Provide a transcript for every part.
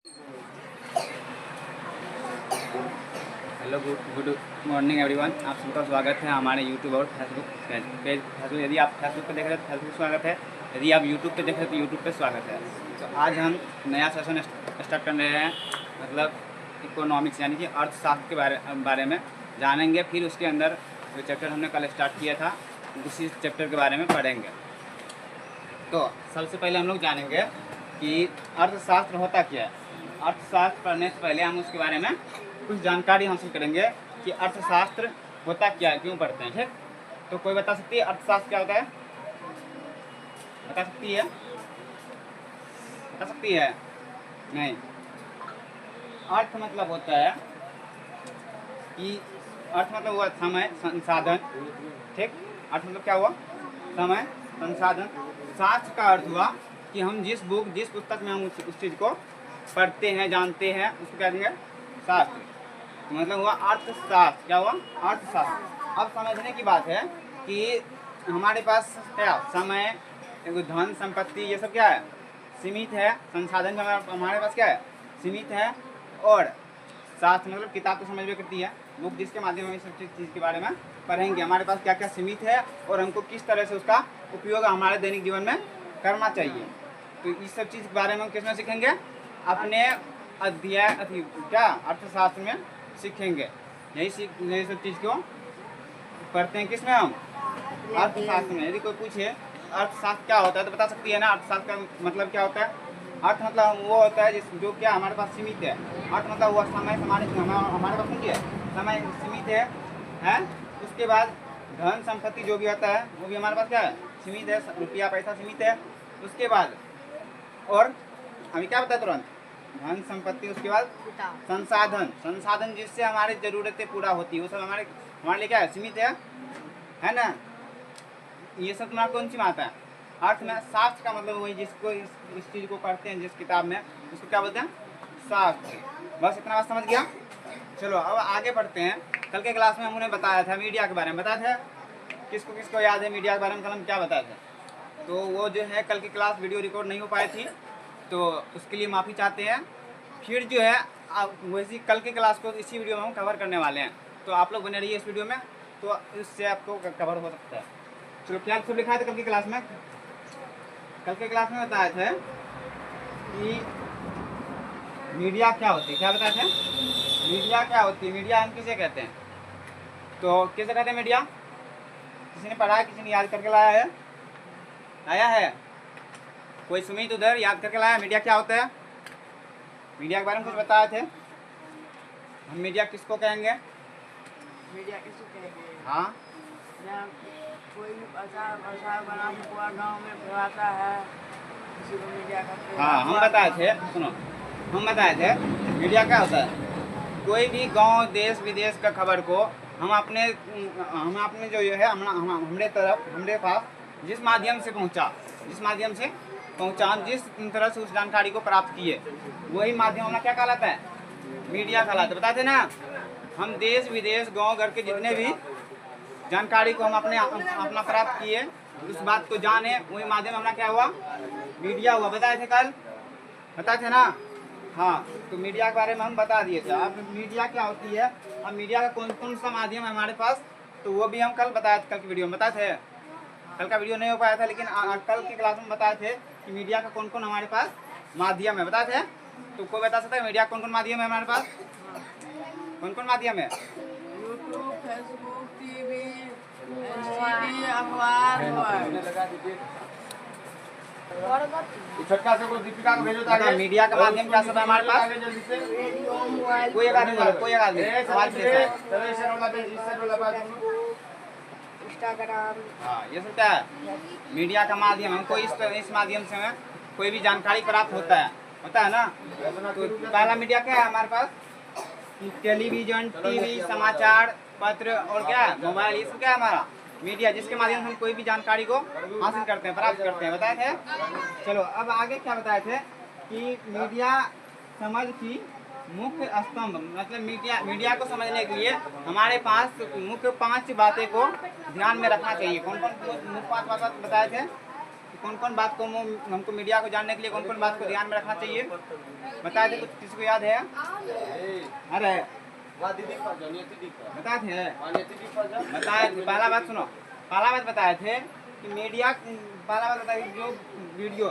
Hello, good morning everyone. आप सबका स्वागत है हमारे यूट्यूब और फेसबुक पेज। यदि आप फेसबुक पे देख रहे हैं तो फेसबुक स्वागत है, यदि आप यूट्यूब पे देख रहे हैं तो यूट्यूब पे स्वागत है। तो आज हम नया सेशन स्टार्ट कर रहे हैं, मतलब इकोनॉमिक्स यानी कि अर्थशास्त्र के बारे में जानेंगे। फिर उसके अंदर जो चैप्टर हमने कल स्टार्ट किया था उसी चैप्टर के बारे में पढ़ेंगे। तो सबसे पहले हम लोग जानेंगे कि अर्थशास्त्र होता क्या है। अर्थशास्त्र पढ़ने से पहले हम उसके बारे में कुछ जानकारी हासिल करेंगे कि अर्थशास्त्र होता क्या है, क्यों पढ़ते हैं। ठीक, तो कोई बता सकती है अर्थशास्त्र क्या होता है? बता सकती है? बता सकती है? नहीं। अर्थ मतलब होता है कि अर्थ मतलब हुआ समय, संसाधन। ठीक, अर्थ मतलब क्या हुआ? समय, संसाधन। शास्त्र का अर्थ हुआ कि हम जिस पुस्तक में हम उस चीज़ को पढ़ते हैं, जानते हैं, उसको क्या कहेंगे? शास्त्र। मतलब हुआ अर्थशास्त्र। क्या हुआ? अर्थशास्त्र। अब समझने की बात है कि हमारे पास क्या समय, धन, संपत्ति, ये सब क्या है? सीमित है। संसाधन हमारे पास क्या है? सीमित है। और शास्त्र मतलब किताब तो समझ में करती है, बुक, जिसके माध्यम से सब चीज़ के बारे में पढ़ेंगे। हमारे पास क्या क्या सीमित है और हमको किस तरह से उसका उपयोग हमारे दैनिक जीवन में करना चाहिए। तो इस सब चीज़ के बारे में हम किसमें सीखेंगे? अपने अध्याय क्या अर्थशास्त्र में सीखेंगे। यही सब चीज़ को पढ़ते हैं किसमें हम? अर्थशास्त्र में। यदि कोई पूछे अर्थशास्त्र क्या होता है तो बता सकती है ना? अर्थशास्त्र का मतलब क्या होता है? अर्थ मतलब वो होता है जो क्या हमारे पास सीमित है। अर्थ मतलब हुआ समय, हमारे पास सुनिए, समय सीमित है। उसके बाद धन संपत्ति जो भी होता है वो भी हमारे पास क्या है? सीमित है। रुपया पैसा सीमित है। उसके बाद और अभी क्या बताया तुरंत? धन संपत्ति। उसके बाद संसाधन जिससे हमारी ज़रूरतें पूरा होती है वो सब हमारे लिए क्या है? सीमित है ना? ये सब तुम्हारा कौन सी बात है? अर्थ में। शास्त्र का मतलब वही जिसको इस चीज़ को पढ़ते हैं जिस किताब में, उसको क्या बोलते हैं? शास्त्र। बस इतना बात समझ गया? चलो अब आगे बढ़ते हैं। कल के क्लास में हमने बताया था मीडिया के बारे में। बताया था? किसको किसको याद है मीडिया के बारे में कल हम क्या बताए थे? तो वो जो है कल की क्लास वीडियो रिकॉर्ड नहीं हो पाई थी, तो उसके लिए माफ़ी चाहते हैं। फिर जो है वैसी कल की क्लास को इसी वीडियो में हम कवर करने वाले हैं, तो आप लोग बने रहिए इस वीडियो में, तो इससे आपको कवर हो सकता है। चलो क्या सब लिखा है कल की क्लास में? कल के क्लास में बताया था कि मीडिया क्या होती है। क्या बताया था? मीडिया क्या होती है, मीडिया हम किसे कहते हैं? तो किसे कहते हैं मीडिया? किसी ने पढ़ा है? किसी ने याद करके लाया है? कोई सुमित उधर याद करके लाया? मीडिया क्या होता है? मीडिया के बारे में कुछ बताए थे हम। मीडिया किसको कहेंगे? मीडिया किसको कहेंगे? हाँ, कोई भी प्रचार बना के पूरा गाँव में फैलाता है, किसी को मीडिया का। हाँ, हम बताए थे, सुनो, हम बताए थे मीडिया क्या होता है। कोई भी गांव, देश विदेश का खबर को हम अपने जो है हमारे पास जिस माध्यम से पहुंचा, हम जिस तरह से उस जानकारी को प्राप्त किए, वही माध्यम हमारा क्या कहलाता है? मीडिया कहलाता है। बताते ना, हम देश विदेश गांव घर के जितने भी जानकारी को हम अपना प्राप्त किए, उस बात को जाने, वही माध्यम हमारा क्या हुआ? मीडिया हुआ। बताए थे कल? बताए थे ना? हाँ, तो मीडिया के बारे में हम बता दिए थे। अब मीडिया क्या होती है, अब मीडिया का कौन कौन सा माध्यम है हमारे पास, तो वो भी हम कल बताए थे। कल की वीडियो में बताए थे। कल का वीडियो नहीं हो पाया था, लेकिन कल की क्लास में बताए थे कि मीडिया का कौन कौन हमारे पास माध्यम है। बताए थे? तो कोई बता सकता है मीडिया कौन कौन माध्यम है हमारे पास? कौन कौन माध्यम है? यूट्यूब, फेसबुक, टीवी, अखबार। छोटका से दीपिका को भेजो था। मीडिया का माध्यम क्या सब है हमारे पास? कोई एक आदमी, इंस्टाग्राम। हाँ, ये सब क्या है? मीडिया का माध्यम। हमको इस माध्यम से हमें कोई भी जानकारी प्राप्त होता है ना? तो पहला मीडिया क्या है हमारे पास? टेलीविजन, टीवी, समाचार पत्र और क्या है? मोबाइल। ये सब क्या है हमारा? मीडिया, जिसके माध्यम से हम कोई भी जानकारी को हासिल करते हैं, प्राप्त करते हैं। बताए थे? चलो अब आगे क्या बताए थे कि मीडिया समझ की मुख्य स्तंभ, मतलब मीडिया को समझने के लिए हमारे पास मुख्य 5 बातें को ध्यान में रखना चाहिए। कौन कौन मुख्य 5 बात बताए थे? कौन कौन बात को हमको मीडिया को जानने के लिए कौन कौन बात को ध्यान में रखना चाहिए बताए थे? कुछ किसी को याद है? अरे बताए थे पहला बात सुनो, पहला बात बताए थे कि मीडिया, पहला बात बताइए जो वीडियो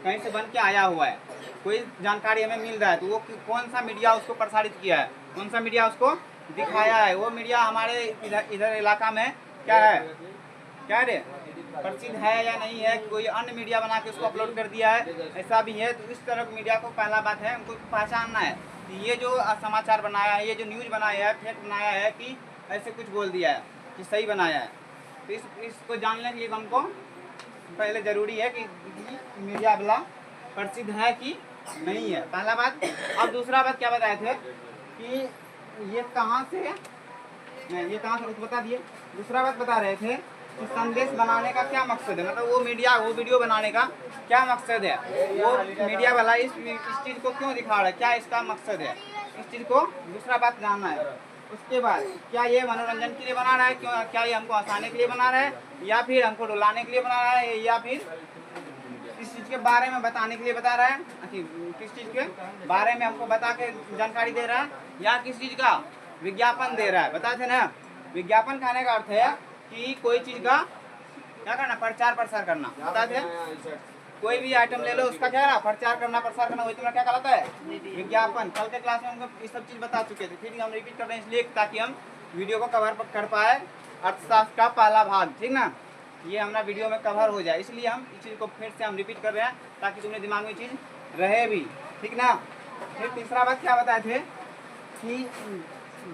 कहीं से बन के आया हुआ है, कोई जानकारी हमें मिल रहा है तो वो कौन सा मीडिया उसको प्रसारित किया है, कौन सा मीडिया उसको दिखाया है, वो मीडिया हमारे इधर इलाका में क्या है, क्या रे प्रसिद्ध है या नहीं है, कोई अन्य मीडिया बना के उसको अपलोड कर दिया है, ऐसा भी है। तो इस तरह की मीडिया को पहला बात है उनको पहचानना है कि ये जो समाचार बनाया है, ये जो न्यूज़ बनाया है, फेक बनाया है कि ऐसे कुछ बोल दिया है कि सही बनाया है। तो इसको जानने के लिए हमको पहले ज़रूरी है कि मीडिया वाला प्रसिद्ध है कि नहीं है, पहला बात। अब दूसरा बात क्या बताए थे कि ये कहाँ से कुछ बता दिए। दूसरा बात बता रहे थे कि संदेश बनाने का क्या मकसद है, मतलब वो मीडिया वो वीडियो बनाने का क्या मकसद है, वो मीडिया वाला इस चीज़ को क्यों दिखा रहा है, क्या इसका मकसद है, इस चीज़ को दूसरा बात जानना है। उसके बाद क्या ये मनोरंजन के लिए बना रहा है, क्यों, क्या ये हमको हंसाने के लिए बना रहा है या फिर हमको रुलाने के लिए बना रहा है या फिर किस चीज़ के बारे में बताने के लिए बता रहा है, किस चीज़ के बारे में हमको बता के जानकारी दे रहा है या किस चीज़ का विज्ञापन दे रहा है। बताते ना, विज्ञापन कहने का अर्थ है कि कोई चीज़ का क्या करना, प्रचार प्रसार करना। बताते हैं कोई भी आइटम ले लो उसका क्या है प्रचार करना, प्रसार करना, वही तुम्हारा क्या कहलाता है विज्ञापन। कल के क्लास में हमको ये सब चीज़ बता चुके थे, फिर हम रिपीट कर रहे हैं इसलिए ताकि हम वीडियो को कवर कर पाए। अर्थशास्त्र का पहला भाग, ठीक ना, ये हमारा वीडियो में कवर हो जाए, इसलिए हम इस चीज़ को फिर से हम रिपीट कर रहे हैं ताकि तुम्हारे दिमाग में चीज़ रहे भी, ठीक ना। फिर तीसरा बात क्या बताए थे कि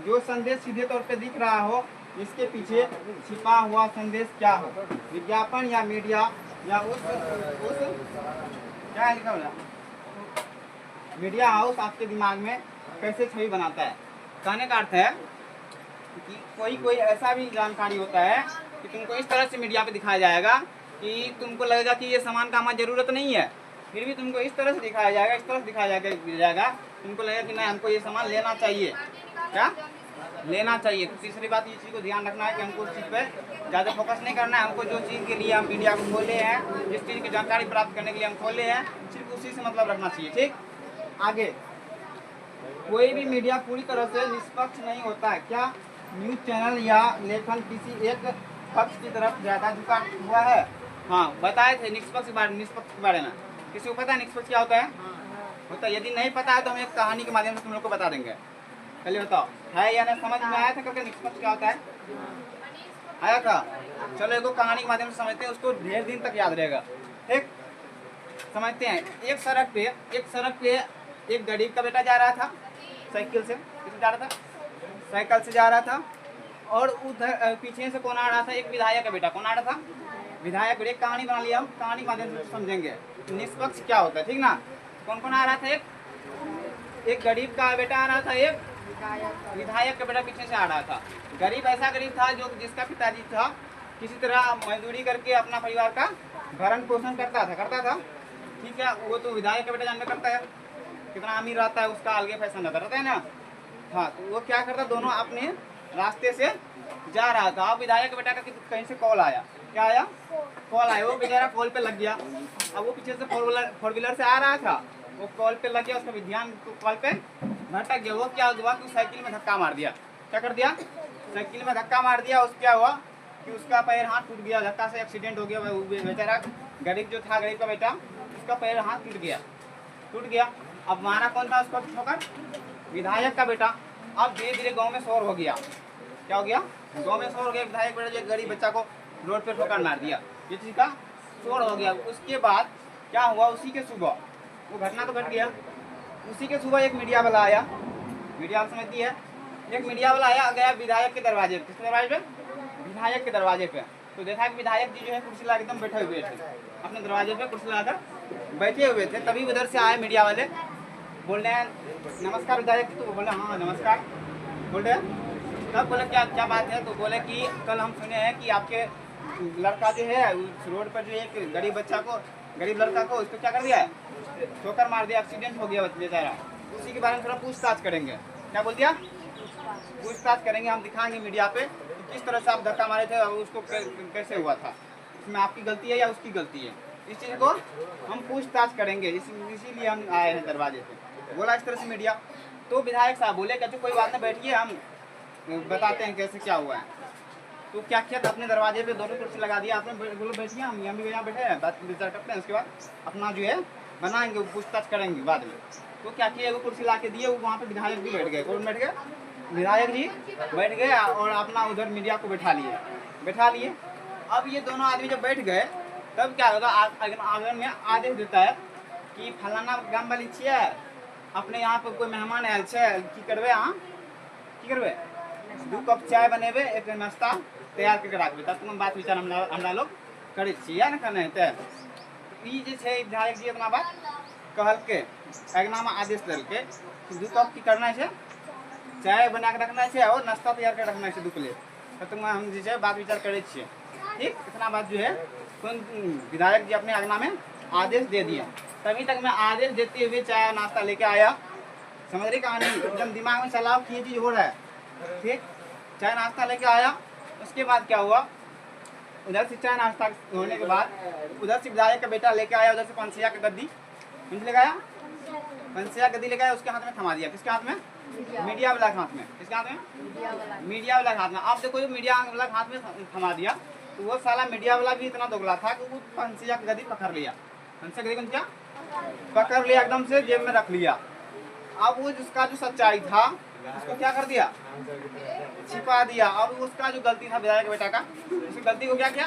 जो संदेश सीधे तौर पे दिख रहा हो, इसके पीछे छिपा हुआ संदेश क्या हो, विज्ञापन या मीडिया या उस क्या लिखा हुआ मीडिया हाउस आपके दिमाग में कैसे छवि बनाता है। कहने का अर्थ है कि कोई ऐसा भी जानकारी होता है कि तुमको इस तरह से मीडिया पे दिखाया जाएगा कि तुमको लगेगा कि ये सामान का हमारी ज़रूरत नहीं है, फिर भी तुमको इस तरह से दिखाया जाएगा, इस तरह से दिखाया जाएगा तुमको लगेगा कि नहीं हमको ये सामान लेना चाहिए, क्या लेना चाहिए। तो तीसरी बात ये चीज़ को ध्यान रखना है कि हमको उस चीज़ पे ज़्यादा फोकस नहीं करना है, हमको जो चीज़ के लिए हम मीडिया को खोले हैं, जिस चीज़ की जानकारी प्राप्त करने के लिए हम खोले हैं, सिर्फ उसी से मतलब रखना चाहिए, ठीक। आगे कोई भी मीडिया पूरी तरह से निष्पक्ष नहीं होता है। क्या न्यूज़ चैनल या लेखन किसी एक पक्ष की तरफ ज़्यादा झुका हुआ है? हाँ बताए थे निष्पक्ष के बारे में। किसी को पता है निष्पक्ष क्या होता है? यदि नहीं पता है तो हम एक कहानी के माध्यम से तुम लोग को बता देंगे। चलिए बताओ, है या नहीं समझ में आया था करके निष्पक्ष क्या होता है? आया था? चलो एक कहानी के माध्यम से समझते हैं, उसको ढेर दिन तक याद रहेगा, ठीक। समझते हैं। एक सड़क पे एक गरीब का बेटा जा रहा था साइकिल से, जा रहा था साइकिल से जा रहा था, और उधर पीछे से कौन आ रहा था, एक विधायक का बेटा। कौन आ रहा था? विधायक। एक कहानी बना लिया हम, कहानी के माध्यम से समझेंगे निष्पक्ष क्या होता है, ठीक ना। कौन कौन आ रहा था? एक गरीब का बेटा आ रहा था, एक विधायक का बेटा पीछे से आ रहा था। गरीब ऐसा गरीब था जो जिसका पिताजी था किसी तरह मजदूरी करके अपना परिवार का भरण पोषण करता था, ठीक है। वो तो विधायक का बेटा जानने करता है, कितना अमीर रहता है उसका अलग फैशन रहता है ना। हाँ तो वो क्या करता, दोनों अपने रास्ते से जा रहा था। अब विधायक बेटा का कहीं से कॉल आया, क्या आया? कॉल आया। वो बेचारा कॉल पे लग गया। अब वो पीछे से फोर व्हीलर से आ रहा था, वो कॉल पे लग गया, उसका भी ध्यान कॉल पे भटक गया। वो क्या हुआ कि साइकिल में धक्का मार दिया। क्या कर दिया? साइकिल में धक्का मार दिया। उस क्या हुआ कि उसका पैर हाथ टूट गया, धक्का से एक्सीडेंट हो गया। बेचारा गरीब जो था, गरीब का बेटा, उसका पैर हाथ टूट गया। अब मारा कौन था उसको ठोकर? विधायक का बेटा। अब धीरे धीरे गांव में शोर हो गया। क्या हो गया? गांव में शोर हो गया। विधायक बेटा जो गरीब बच्चा को रोड पे ठोकर मार दिया, ये चीज़ का शोर हो गया। उसके बाद क्या हुआ, उसी के सुबह, वो घटना तो घट गया, उसी के सुबह एक मीडिया वाला आया। मीडिया समझती है, एक मीडिया वाला आया, गया विधायक के दरवाजे पे। किसके दरवाजे पे? विधायक के दरवाजे पे। तो देखा कि विधायक जी जो है कुर्सी लगा एकदम बैठे हुए थे, अपने दरवाजे पे कुर्सी लगाकर बैठे हुए थे। तभी उधर से आए मीडिया वाले, बोल रहे हैं नमस्कार विधायक। तो बोले हाँ नमस्कार, बोल रहे हैं। तब बोले क्या बात है? तो बोले कि कल हम सुने हैं कि आपके लड़का जो है उस रोड पर जो एक गरीब बच्चा को, गरीब लड़का को, उसको क्या कर दिया, ठोकर मार दिया, एक्सीडेंट हो गया बेचारा। उसी के बारे में थोड़ा पूछताछ करेंगे। क्या बोल दिया? पूछताछ करेंगे, हम दिखाएंगे मीडिया पे किस तरह से आप धक्का मारे थे और उसको कैसे हुआ था, इसमें आपकी गलती है या उसकी गलती है, इस चीज़ को हम पूछताछ करेंगे, इसीलिए हम आए हैं दरवाजे पे। बोला इस तरह से मीडिया। तो विधायक साहब बोले कहते कोई बात नहीं, बैठिए, हम बताते हैं कैसे क्या हुआ है। तो क्या किया, अपने दरवाजे पे दोनों कुर्सी लगा दिया आपने, बोलो बैठिए, हम भी यहाँ बैठे हैं, बात विचार करते हैं, उसके बाद अपना जो है बनाएंगे, पूछताछ करेंगे बाद में। तो क्या किया, वो कुर्सी ला के दिए, वो वहाँ पे विधायक जी बैठ गए। कौन बैठ गए? विधायक जी बैठ गए और अपना उधर मीडिया को बैठा लिए। अब ये दोनों आदमी जब बैठ गए तब क्या होगा, आंगन में आदेश देता है कि फलाना गाँव वाली छियै, अपने यहाँ पर कोई मेहमान आयल छै, की करबै अहाँ, की करबै, 2 कप चाय बनेबै, एक नाश्ता तैयार करके रखबै, तब तुम बात विचार हमरा लोग करै छियै ने कने हेतै। ई जे छै विधायक जी अपना बात कहलकै, अगनामे आदेश देलकै कि 2 कप की करना छै, चाय बना के रखना है और नाश्ता तैयार कर रखना है 2 प्लेट, तब तुम हम जो है बात विचार करे छियै। ठीक, इतना बात जो है विधायक जी अपने अगना में आदेश दे दिए। तभी तक मैं आदेश देते हुए चाय नाश्ता लेके आया, समझ रही कहानी, एकदम दिमाग में चलाओ कि ये चीज़ हो रहा है। ठीक, चाय नाश्ता लेके आया, उसके बाद क्या हुआ, उधर से चाय नाश्ता होने के बाद उधर से विधायक का बेटा लेके आया, उधर से पंसिया का गद्दी लेके आया, पंसिया गद्दी लेके आया, उसके हाथ में थमा दिया। किसके हाथ में? मीडिया वाला के हाथ में। किसके हाथ में? मीडिया वाला के हाथ में। आप देखो ये मीडिया वाला के हाथ में थमा दिया, तो वो साला मीडिया वाला भी इतना दोगला था कि वो पंसिया की गद्दी पकड़ लिया, पंसिया गद्दी क्या पकड़ लिया, एकदम से जेब में रख लिया। अब वो जिसका जो सच्चाई था उसको क्या कर दिया, छिपा दिया। अब उसका जो गलती था विधायक बेटा का, उस गलती को क्या किया,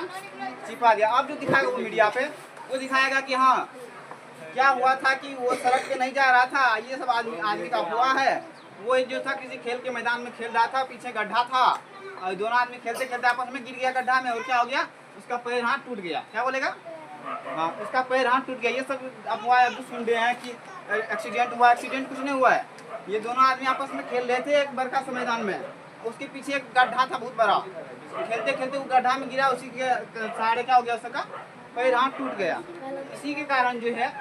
छिपा दिया। अब जो दिखाएगा वो मीडिया पे, वो दिखाएगा कि हाँ क्या हुआ था कि वो सड़क पे नहीं जा रहा था, ये सब आदमी का हुआ है। वो जो था किसी खेल के मैदान में खेल रहा था, पीछे गड्ढा था और दोनों आदमी खेलते खेलते आपस में गिर गया गड्ढा में, और क्या हो गया, उसका पैर हाथ टूट गया। क्या बोलेगा, हाँ उसका पैर हाथ टूट गया। ये सब अफवाह अब सुन रहे हैं कि एक्सीडेंट हुआ, एक्सीडेंट कुछ नहीं हुआ है। ये दोनों आदमी आपस में खेल रहे थे एक बरका सा मैदान में, उसके पीछे एक गड्ढा था बहुत बड़ा, खेलते खेलते वो गड्ढा में गिरा, उसी के सहारे क्या हो गया, उसका पैर हाथ टूट गया। इसी के कारण जो है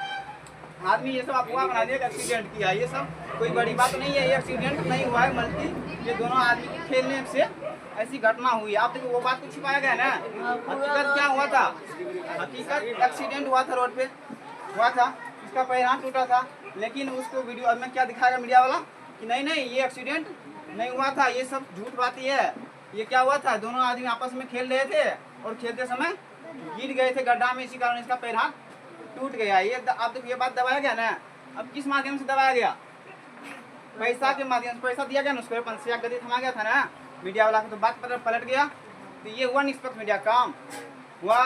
आदमी ये सब अफवाह बना दिया एक्सीडेंट किया। ये सब कोई बड़ी बात नहीं है, ये एक्सीडेंट नहीं हुआ है, बल्कि ये दोनों आदमी के खेलने से ऐसी घटना हुई। आप देखो वो बात को छिपाया गया ना, हकीकत क्या हुआ था, हकीकत एक्सीडेंट हुआ था, रोड पे हुआ था, इसका पैर हाथ टूटा था। लेकिन उसको वीडियो अब में क्या दिखाएगा मीडिया वाला कि नहीं नहीं ये एक्सीडेंट नहीं हुआ था, ये सब झूठ बाती है। ये क्या हुआ था, दोनों आदमी आपस में खेल रहे थे और खेलते समय गिर गए थे गड्ढा में, इसी कारण इसका पैर हाथ टूट गया। ये अब तो ये बात दबाया गया ना। अब किस माध्यम से दबाया गया, पैसा के माध्यम से, पैसा दिया गया ना उसको, पंसिया गद्दी थमा गया था ना मीडिया वाला को, तो बात पलट गया। तो ये हुआ निष्पक्ष मीडिया काम हुआ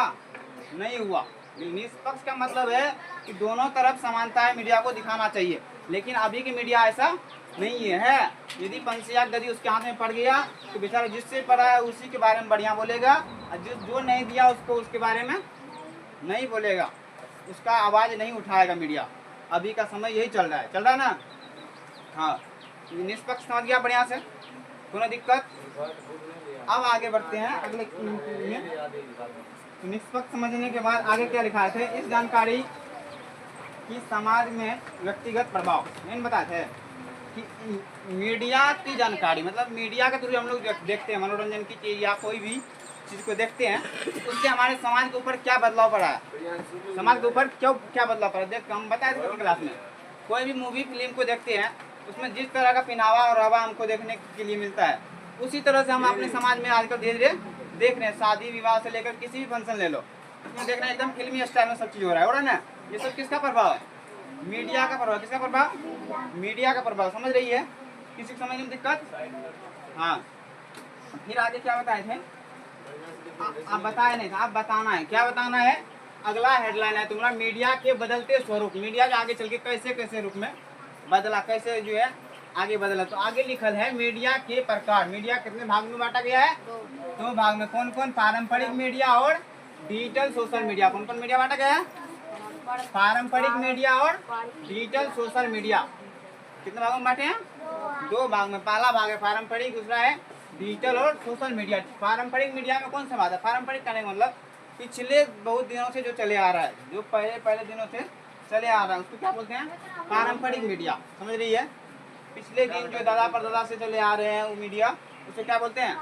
नहीं हुआ। निष्पक्ष का मतलब है कि दोनों तरफ समानता है, मीडिया को दिखाना चाहिए। लेकिन अभी की मीडिया ऐसा नहीं है। यदि पंसिया गद्दी उसके हाथ में पड़ गया तो बेचारा जिससे पड़ा है उसी के बारे में बढ़िया बोलेगा, और जो नहीं दिया उसको उसके बारे में नहीं बोलेगा, उसका आवाज़ नहीं उठाएगा मीडिया। अभी का समय यही चल रहा है ना। हाँ, निष्पक्ष समझ गया बढ़िया से, कोनो दिक्कत। अब आगे बढ़ते हैं अगले में। तो निष्पक्ष समझने के बाद आगे क्या लिखा थे, इस जानकारी की समाज में व्यक्तिगत प्रभाव मैंने बताया थे कि मीडिया की जानकारी, मतलब मीडिया के थ्रू हम लोग देखते हैं मनोरंजन की चीज़ या कोई भी चीज़ को देखते हैं, उससे हमारे समाज के ऊपर क्या बदलाव पड़ा है, समाज के ऊपर क्या बदलाव पड़ा है। देख हम बताए थे क्लास में, कोई भी मूवी फिल्म को देखते हैं उसमें जिस तरह का पहनावा और रवा हमको देखने के लिए मिलता है, उसी तरह से हम अपने समाज में आजकल धीरे धीरे देख रहे हैं। शादी विवाह से लेकर किसी भी फंक्शन ले लो, उसमें देख रहे हैं एकदम फिल्मी स्टाइल में सब चीज़ हो रहा है ना। ये सब किसका प्रभाव है, मीडिया का प्रभाव। किसका प्रभाव, मीडिया का प्रभाव। समझ रही है, किसी को समझने में दिक्कत। हाँ, फिर आगे क्या बताए थे, आप बताए नहीं था, आप बताना है। क्या बताना है, अगला हेडलाइन है तुम्हारा, मीडिया के बदलते स्वरूप। मीडिया के आगे चल के कैसे कैसे रूप में बदला, कैसे जो है आगे बदला। तो आगे लिखल है मीडिया के प्रकार। मीडिया कितने भाग में बांटा गया है, 2 भाग में। कौन कौन, पारंपरिक मीडिया और डिजिटल सोशल मीडिया। कौन कौन मीडिया बांटा गया है, पारंपरिक मीडिया और डिजिटल सोशल मीडिया। कितने भागों में बांटे हैं, 2 भाग में। पहला भाग है पारंपरिक, दूसरा है डिजिटल और सोशल मीडिया। पारंपरिक मीडिया में कौन सा बात है, पारंपरिक करने का मतलब पिछले बहुत दिनों से जो चले आ रहा है, जो पहले दिनों से चले आ रहा है, उसको क्या बोलते हैं, पारंपरिक मीडिया। समझ रही है, पिछले दिन जो दादा परदादा से चले आ रहे हैं वो मीडिया, उसे क्या बोलते हैं,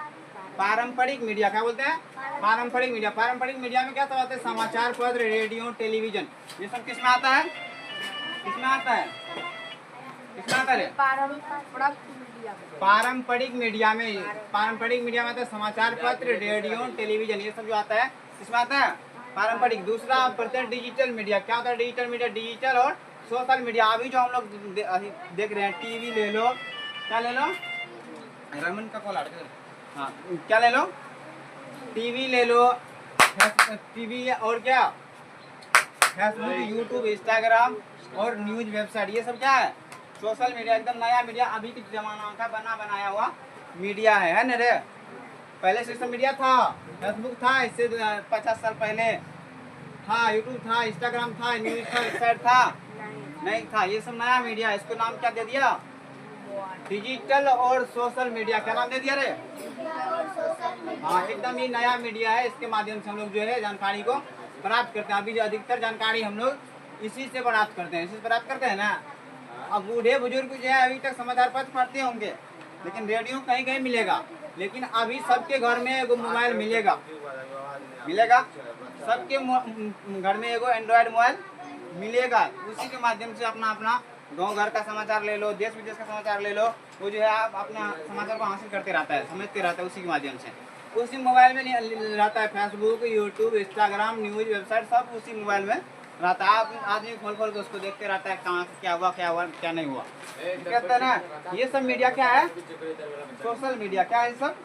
पारंपरिक मीडिया, क्या बोलते हैं? पारंपरिक मीडिया। पारंपरिक मीडिया में क्या सब आता है? समाचार पत्र, रेडियो, टेलीविजन, ये सब किस में आता है? किसमें आता है? किसमें आता है? पारंपरिक मीडिया में। पारंपरिक मीडिया में आता है समाचार पत्र, रेडियो, टेलीविजन, ये सब जो आता है किसमें आता है? पारंपरिक। दूसरा पढ़ते हैं डिजिटल मीडिया। क्या होता है डिजिटल मीडिया? डिजिटल और सोशल मीडिया। अभी जो हम लोग देख रहे हैं, टीवी ले लो, क्या ले लो? रमन का कॉल आ रहा है। हाँ, क्या ले लो? टीवी ले लो, टीवी और क्या? फेसबुक, यूट्यूब, इंस्टाग्राम और न्यूज वेबसाइट, ये सब क्या है? Social media. एकदम नया मीडिया, अभी के जमाना का बनाया हुआ मीडिया है ना रे। पहले सोशल मीडिया था, फेसबुक था, इससे 50 साल पहले था, यूट्यूब था, इंस्टाग्राम था, न्यूज था, वेबसाइट था, नहीं था। ये सब नया मीडिया है। इसको नाम क्या दे दिया? डिजिटल और सोशल मीडिया। क्या नाम दे दिया रे? हाँ, एकदम ये नया मीडिया है। इसके माध्यम से हम लोग जो है जानकारी को प्राप्त करते हैं। अभी जो अधिकतर जानकारी हम लोग इसी से प्राप्त करते हैं, इसी से प्राप्त करते हैं ना। अब बूढ़े बुजुर्ग जो है अभी तक समाचार पत्र पढ़ते होंगे, लेकिन रेडियो कहीं कहीं मिलेगा। लेकिन अभी सबके घर में एगो मोबाइल मिलेगा, सबके घर में एगो एंड्रॉयड मोबाइल मिलेगा। उसी के माध्यम से अपना अपना गांव घर का समाचार ले लो, देश विदेश का समाचार ले लो, वो जो है आप अपना समाचार को हासिल करते रहता है, समझते रहता है उसी के माध्यम से। उसी मोबाइल में रहता है Facebook, YouTube, Instagram, news website, सब उसी मोबाइल में रहता है। आप आदमी खोल खोल के उसको देखते रहता है, कहाँ क्या हुआ क्या नहीं हुआ, कहते हैं ना। ये सब मीडिया क्या है? Social media. क्या है सब?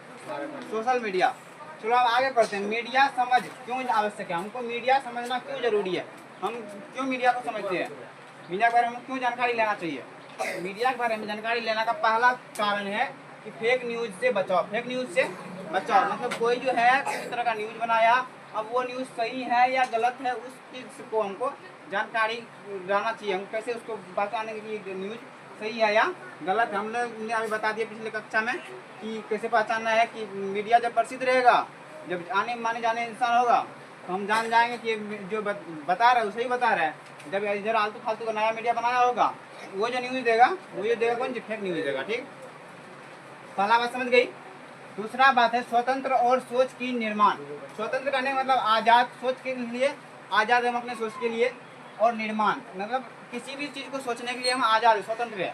Social media. चलो अब आगे बढ़ते हैं। मीडिया समझ क्यों आवश्यक है? हमको मीडिया समझना क्यों जरूरी है? हम क्यों मीडिया को समझते हैं? मीडिया के बारे में क्यों जानकारी लेना चाहिए? मीडिया के बारे में जानकारी लेने का पहला कारण है कि फेक न्यूज से बचाओ। फेक न्यूज से बचाओ मतलब कोई जो है किसी तरह का न्यूज बनाया, अब वो न्यूज़ सही है या गलत है, उस चीज़ को हमको जानकारी लाना चाहिए। हम कैसे उसको पहचाने कि न्यूज़ सही है या गलत। हम लोग ने अभी बता दिया पिछले कक्षा में कि कैसे पहचानना है। कि मीडिया जब प्रसिद्ध रहेगा, जब आने माने जाने इंसान होगा, तो हम जान जाएंगे कि जो बता रहा है वो सही बता रहा है। जब इधर आलतू फालतू का नया मीडिया बनाया होगा, वो जो न्यूज़ देगा वो ये देगा कौन? फेक न्यूज़ देगा। ठीक, पहला बात समझ गई। दूसरा बात है स्वतंत्र और सोच की निर्माण। स्वतंत्र करने का मतलब आज़ाद, सोच के लिए आज़ाद हम अपने सोच के लिए, और निर्माण मतलब किसी भी चीज़ को सोचने के लिए हम आज़ाद स्वतंत्र है।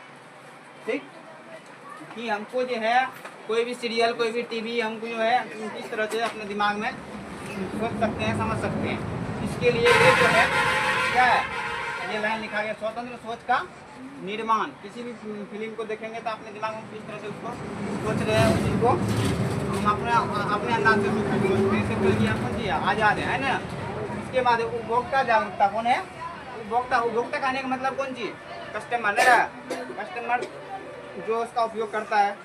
ठीक, कि हमको जो है कोई भी सीरियल, कोई भी टीवी हमको जो है किस तरह से अपने दिमाग में सोच सकते हैं, समझ सकते हैं। इसके लिए ये जो है क्या है, ये लाइन लिखा गया, स्वतंत्र सोच का निर्माण। किसी भी फिल्म को देखेंगे तो अपने दिमाग में किस तरह से उसको सोच रहे हैं, उसी को हम अपने अंदाज से सोचते हैं। इसके लिए हम जी आज़ाद है ना। इसके बाद उपभोक्ता जागरूकता। कौन है? उपभोक्ता। उपभोक्ता कहने का मतलब कौन चीज़? कस्टमर है। कस्टमर जो उसका उपयोग करता है।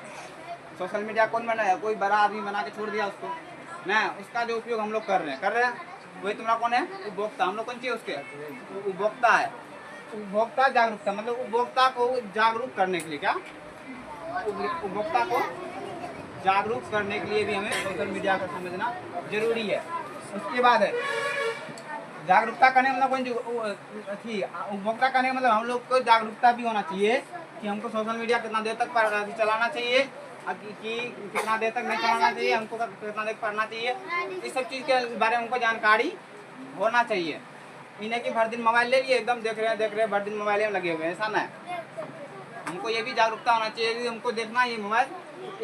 सोशल मीडिया कौन बनाया? कोई बड़ा आदमी बना के छोड़ दिया उसको ना, उसका जो उपयोग हम लोग कर रहे हैं वही तुम्हारा कौन है? उपभोक्ता। हम लोग कौन चाहिए उसके? उपभोक्ता है। उपभोक्ता जागरूकता मतलब उपभोक्ता को जागरूक करने के लिए, क्या उपभोक्ता को जागरूक करने के लिए भी हमें सोशल मीडिया को समझना जरूरी है। उसके बाद है जागरूकता करने मतलब कौन थी? उपभोक्ता करने मतलब हम लोग को जागरूकता भी होना चाहिए कि हमको सोशल मीडिया कितना देर तक चलाना चाहिए, कि कितना देर तक नहीं चलाना चाहिए, हमको कितना देर पढ़ना चाहिए। इस सब चीज़ के बारे में हमको जानकारी होना चाहिए। इन्हें कि भर दिन मोबाइल ले लिए, एकदम देख रहे हैं भर दिन मोबाइल में लगे हुए हैं, ऐसा ना है। हमको ये भी जागरूकता होना चाहिए कि हमको देखना ये मोबाइल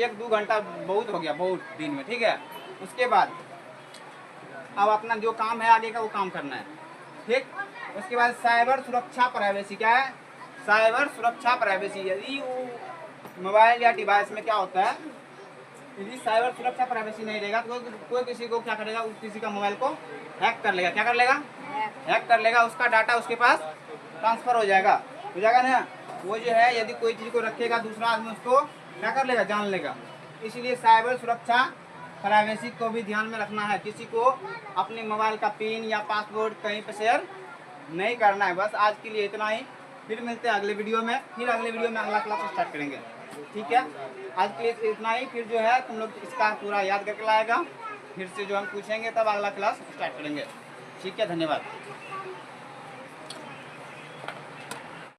1-2 घंटा बहुत हो गया, बहुत दिन में। ठीक है, उसके बाद अब अपना जो काम है आगे का वो काम करना है। ठीक, उसके बाद साइबर सुरक्षा प्राइवेसी। क्या है? साइबर सुरक्षा प्राइवेसी। यदि वो मोबाइल या डिवाइस में क्या होता है, यदि साइबर सुरक्षा प्राइवेसी नहीं रहेगा तो कोई किसी को क्या करेगा, किसी का मोबाइल को हैक कर लेगा। क्या कर लेगा? हैक कर लेगा। उसका डाटा उसके पास ट्रांसफ़र हो जाएगा ना। वो जो है यदि कोई चीज़ को रखेगा, दूसरा आदमी उसको क्या कर लेगा? जान लेगा। इसलिए साइबर सुरक्षा प्राइवेसी को भी ध्यान में रखना है। किसी को अपने मोबाइल का पिन या पासवर्ड कहीं पर शेयर नहीं करना है। बस आज के लिए इतना ही, फिर मिलते हैं अगले वीडियो में। फिर अगले वीडियो में अगला क्लास स्टार्ट करेंगे। ठीक है, आज के लिए इतना ही। फिर जो है तुम लोग इसका पूरा याद करके लाएगा, फिर से जो हम पूछेंगे तब अगला क्लास स्टार्ट करेंगे। ठीक है, धन्यवाद।